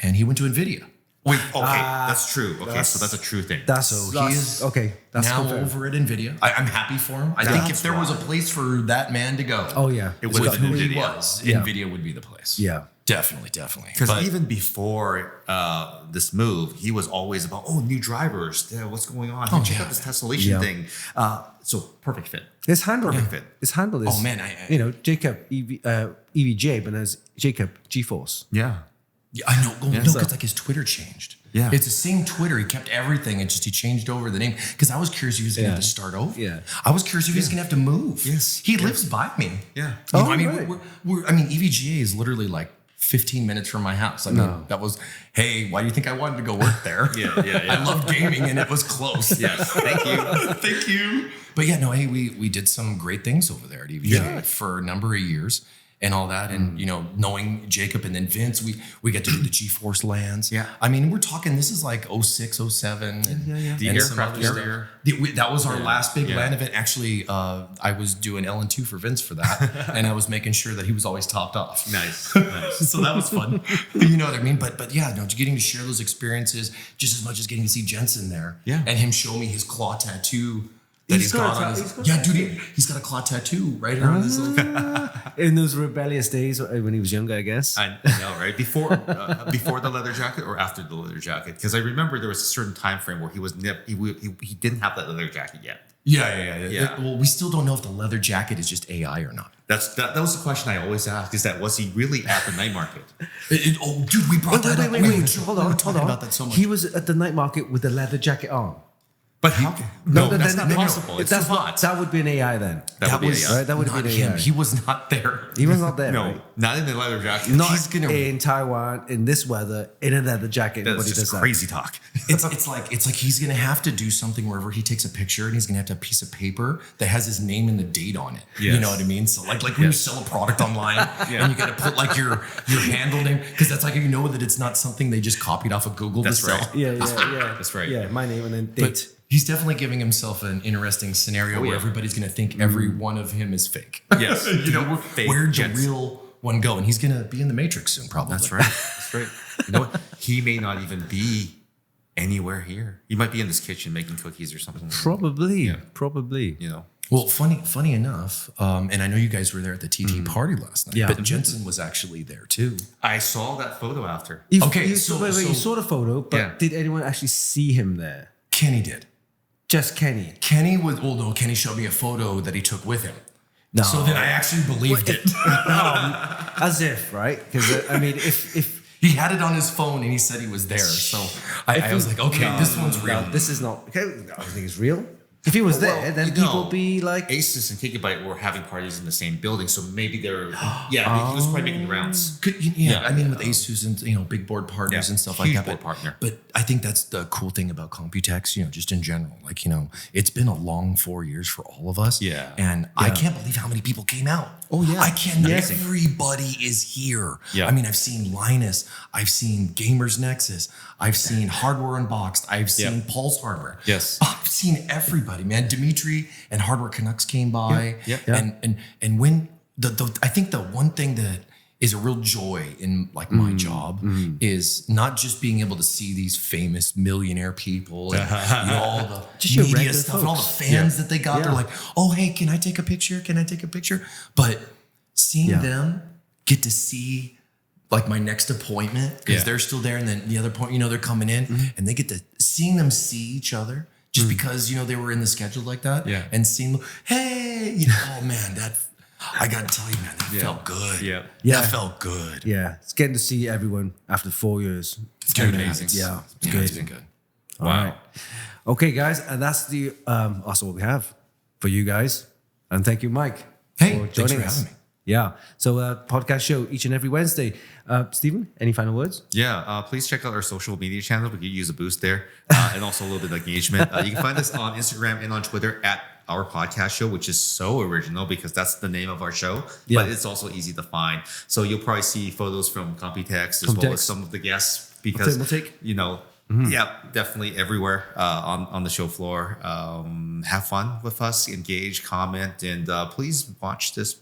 Speaker 2: and he went to NVIDIA.
Speaker 3: Wait, okay, that's true. Okay, so that's a true thing.
Speaker 1: That's
Speaker 2: He is now over at NVIDIA. I'm happy for him. I think if there was a place for that man to go,
Speaker 1: Oh yeah,
Speaker 3: It
Speaker 2: with
Speaker 3: was
Speaker 2: who he
Speaker 3: NVIDIA.
Speaker 2: was,
Speaker 1: Yeah.
Speaker 2: NVIDIA would be the place.
Speaker 1: yeah.
Speaker 2: Definitely.
Speaker 3: Because
Speaker 2: But-
Speaker 3: even before this move, he was always about, new drivers. Yeah, what's going on? Hey, check out this tessellation
Speaker 1: Yeah.
Speaker 3: thing. So perfect fit.
Speaker 1: His handle.
Speaker 3: Perfect fit.
Speaker 1: His handle is.
Speaker 2: Oh, man,
Speaker 1: Jacob EVJ, but as Jacob GeForce.
Speaker 3: Yeah.
Speaker 2: Yeah, I know. No,
Speaker 1: so-
Speaker 2: because like his Twitter changed.
Speaker 3: Yeah.
Speaker 2: It's the same Twitter. He kept everything. It's just he changed over the name. Because I was curious if he was going to have to start over.
Speaker 1: Yeah.
Speaker 2: I was curious if he was going to have to move.
Speaker 3: Yes.
Speaker 2: He lives by me.
Speaker 3: Yeah.
Speaker 2: You know,
Speaker 1: Oh,
Speaker 2: I mean,
Speaker 1: right.
Speaker 2: EVGA is literally like 15 minutes from my house. I mean, that was, hey, why do you think I wanted to go work there?
Speaker 3: Yeah.
Speaker 2: I love gaming and it was close.
Speaker 3: Yes. Thank you.
Speaker 2: Thank you. But yeah, no, hey, we did some great things over there at EVGA for a number of years and all that. And, knowing Jacob and then Vince, we get to do the GeForce lands.
Speaker 3: Yeah.
Speaker 2: I mean, we're talking, this is like 06, 07. And,
Speaker 3: The
Speaker 2: and some
Speaker 3: aircraft
Speaker 2: other stuff.
Speaker 3: carrier.
Speaker 2: That was our last big
Speaker 3: Yeah.
Speaker 2: land event. Actually, I was doing L&2 for Vince for that. And I was making sure that he was always topped off.
Speaker 3: Nice.
Speaker 2: So that was fun. You know what I mean? But yeah, no, getting to share those experiences just as much as getting to see Jensen there.
Speaker 3: Yeah.
Speaker 2: And him show me his claw tattoo that he's got on his. Yeah, dude, he's got a claw tattoo right around his little.
Speaker 1: In those rebellious days when he was younger, I guess.
Speaker 3: I know, right? Before the leather jacket or after the leather jacket? Because I remember there was a certain time frame where he didn't have that leather jacket yet.
Speaker 2: Yeah. Well, we still don't know if the leather jacket is just AI or not.
Speaker 3: That was the question I always ask: is that was he really at the night market?
Speaker 2: Dude, we brought that up.
Speaker 1: Wait, hold on.
Speaker 2: About that so much.
Speaker 1: He was at the night market with the leather jacket on.
Speaker 3: But how? No, that's not
Speaker 1: no,
Speaker 3: possible. It's too hot.
Speaker 1: That would be an AI then.
Speaker 3: That would be AI.
Speaker 1: Right? That would
Speaker 2: not
Speaker 1: be an
Speaker 2: him.
Speaker 1: AI.
Speaker 2: He was not there.
Speaker 1: He was not there.
Speaker 3: No,
Speaker 1: right?
Speaker 3: not in the leather jacket.
Speaker 1: Not
Speaker 2: He's gonna-
Speaker 1: in Taiwan in this weather in a leather jacket.
Speaker 3: That's
Speaker 1: Nobody
Speaker 3: just
Speaker 1: does that.
Speaker 3: crazy talk.
Speaker 2: It's like he's gonna have to do something wherever he takes a picture, and he's gonna have to have a piece of paper that has his name and the date on it.
Speaker 3: Yes.
Speaker 2: You know what I mean? So like when you sell a product online, and you got to put like your handle name, because that's like, you know that it's not something they just copied off of Google
Speaker 3: That's
Speaker 2: to sell.
Speaker 3: right.
Speaker 1: Yeah.
Speaker 3: That's right.
Speaker 1: Yeah, my name and then
Speaker 2: But
Speaker 1: date.
Speaker 2: he's definitely giving himself an interesting scenario where everybody's gonna think every one of him is fake.
Speaker 3: Yes. Fake
Speaker 2: Where'd the
Speaker 3: Jensen.
Speaker 2: real one go? And he's gonna be in the Matrix soon, probably.
Speaker 3: That's right. That's right. You know what? He may not even be anywhere here. He might be in this kitchen making cookies or something.
Speaker 1: Probably.
Speaker 3: Yeah.
Speaker 1: Probably.
Speaker 3: You know.
Speaker 2: Well, funny enough, and I know you guys were there at the TT party last night,
Speaker 1: Yeah.
Speaker 2: but Jensen was actually there too.
Speaker 3: I saw that photo after.
Speaker 1: You saw the photo, but
Speaker 3: Yeah.
Speaker 1: did anyone actually see him there?
Speaker 2: Kenny did.
Speaker 1: Just Kenny.
Speaker 2: Kenny showed me a photo that he took with him.
Speaker 1: No.
Speaker 2: So then I actually believed it.
Speaker 1: As if, right? Because I mean, if
Speaker 2: He had it on his phone and he said he was there. So I was like, okay, this one's real.
Speaker 1: no, this is not. Okay, I don't think it's real. If he was there, then people be like,
Speaker 3: Asus and Gigabyte were having parties in the same building, so maybe they're he was probably making the rounds.
Speaker 2: I mean, with Asus and big board partners and stuff like
Speaker 3: Huge
Speaker 2: that.
Speaker 3: board partner.
Speaker 2: But I think that's the cool thing about COMPUTEX, just in general. Like, it's been a long 4 years for all of us.
Speaker 3: Yeah.
Speaker 2: And I can't believe how many people came out.
Speaker 3: Oh, yeah.
Speaker 2: I can't.
Speaker 3: Amazing.
Speaker 2: Everybody is here.
Speaker 3: Yeah.
Speaker 2: I mean, I've seen Linus. I've seen Gamers Nexus. I've seen Hardware Unboxed. I've seen Pulse Hardware.
Speaker 3: Yes.
Speaker 2: I've seen everybody, man. Dimitri and Hardware Canucks came by.
Speaker 3: Yeah.
Speaker 2: And when I think the one thing that is a real joy in like my job is not just being able to see these famous millionaire people and all the
Speaker 1: Just your
Speaker 2: media
Speaker 1: regular
Speaker 2: stuff and all the
Speaker 1: folks.
Speaker 2: fans that they got.
Speaker 1: Yeah.
Speaker 2: They're like, oh, hey, can I take a picture? Can I take a picture? But seeing them get to see like my next appointment because they're still there, and then the other point, they're coming in and they get to seeing them see each other just because they were in the schedule like that, and seeing, hey, oh man, that I gotta tell you, man, that felt good.
Speaker 3: Yeah.
Speaker 2: That felt good.
Speaker 1: yeah, it's getting to see everyone after 4 years.
Speaker 2: It's
Speaker 3: Good.
Speaker 2: amazing.
Speaker 1: Yeah, it's
Speaker 2: Yeah,
Speaker 1: good.
Speaker 2: it's been good.
Speaker 1: All right. Okay, guys, and that's that's all we have for you guys. And thank you, Mike,
Speaker 2: Hey,
Speaker 1: for
Speaker 2: thanks
Speaker 1: joining
Speaker 2: for
Speaker 1: us.
Speaker 2: having me.
Speaker 1: Yeah. So podcast show each and every Wednesday. Stephen, any final words?
Speaker 3: Yeah, please check out our social media channels. We could use a boost there and also a little bit of engagement. You can find us on Instagram and on Twitter at our podcast show, which is so original because that's the name of our show, but it's also easy to find. So you'll probably see photos from COMPUTEX as well as some of the guests because,
Speaker 1: Thermaltake.
Speaker 3: yeah, definitely everywhere on the show floor. Have fun with us, engage, comment, and please watch this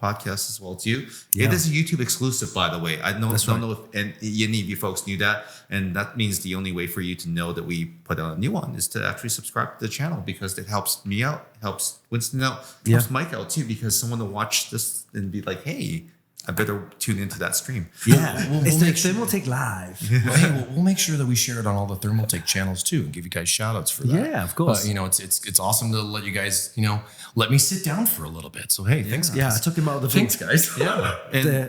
Speaker 3: podcast as well too. It is a YouTube exclusive, by the way. I don't know if any of you folks knew that, and that means the only way for you to know that we put out a new one is to actually subscribe to the channel because it helps me out, helps Winston out, helps Mike out too, because someone will watch this and be like, hey, I better tune into that stream.
Speaker 1: Yeah,
Speaker 2: We'll
Speaker 1: it's the
Speaker 2: make sure-
Speaker 1: Thermaltake Live.
Speaker 2: Well, hey, we'll make sure that we share it on all the Thermaltake channels too, and give you guys shout outs for that.
Speaker 1: Yeah, of course.
Speaker 2: But, it's awesome to let you guys, let me sit down for a little bit. So hey, thanks, guys.
Speaker 1: Yeah, I took him out of the
Speaker 2: Thanks, guys.
Speaker 3: Yeah,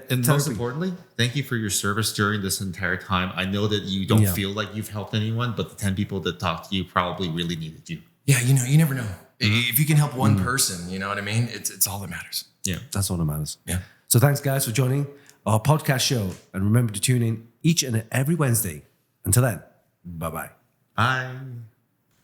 Speaker 3: and
Speaker 1: tell
Speaker 3: most
Speaker 1: me.
Speaker 3: importantly, thank you for your service during this entire time. I know that you don't feel like you've helped anyone, but the 10 people that talked to you probably really needed you.
Speaker 2: Yeah, you never know. If you can help one person, you know what I mean? It's all that matters.
Speaker 3: Yeah.
Speaker 1: That's all that matters.
Speaker 2: Yeah.
Speaker 1: So thanks, guys, for joining our podcast show. And remember to tune in each and every Wednesday. Until then, bye-bye.
Speaker 3: Bye.